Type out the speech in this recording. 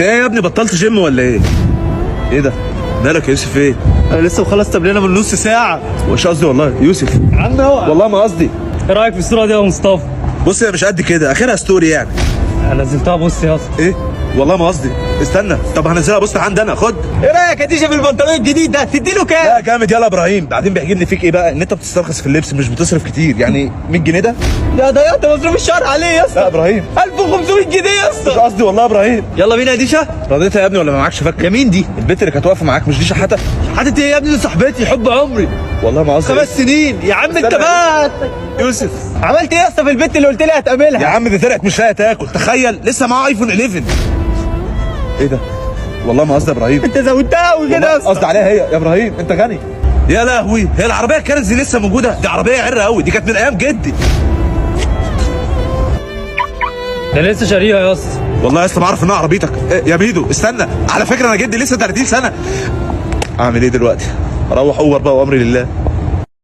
ايه يا ابني بطلت جيم ولا ايه؟ ايه ده؟ مالك يا يوسف ايه؟ انا لسه مخلص تمرينه من نص ساعه. مش قصدي والله يوسف. يا عم اوعى. والله ما قصدي. ايه رايك في الصوره دي يا مصطفى؟ بص هي مش قد كده، اخرها ستوري يعني. انا نزلتها بص يا اسطى. ايه؟ والله ما قصدي. استنى، طب هنزلها بص عندي انا، خد. ايه رايك يا تيجي في البنطلون الجديد ده؟ تديله كام؟ لا جامد يلا ابراهيم. بعدين بيعجبني فيك ايه بقى؟ ان انت بتسترخص في اللبس، مش بتصرف كتير. يعني 100 جنيه ده؟ ده ضيعت مصروف الشهر عليه يا لا اسطى. ابراهيم 1500 جنيه يا مش اسطى. قصدي والله يا ابراهيم. يلا بينا يا ديشا. رضيتها يا ابني ولا ما معكش فاكر؟ يا مين دي؟ البنت اللي كانت واقفه معاك، مش دي شحاته؟ حاطط ايه يا ابني؟ دي صاحبتي حب عمري. والله ما قصدي. 5 سنين يا عم. انت استنى. بقى يوسف عملت ايه يا اسطى في البنت اللي قلت لي يا هتقابلها؟ عم دي طلعت مش لاقيه تاكل، تخيل لسه معاه ايفون 11. ايه ده؟ والله ما قصدي يا ابراهيم. انت زودتها قوي كده يا قصدي اسطى. عليها هي يا ابراهيم، انت غني. يا لهوي، هي العربيه الكنز دي لسه موجوده؟ دي عربيه عره قوي، دي كانت من ايام جدي. ده لسه شاريها يا اسطى. والله لسه ما اعرف انها عربيتك. إيه يا ميدو استنى، على فكره انا جدي لسه 30 سنه. اعمل ايه دلوقتي؟ اروح اوبر بقى وامري لله.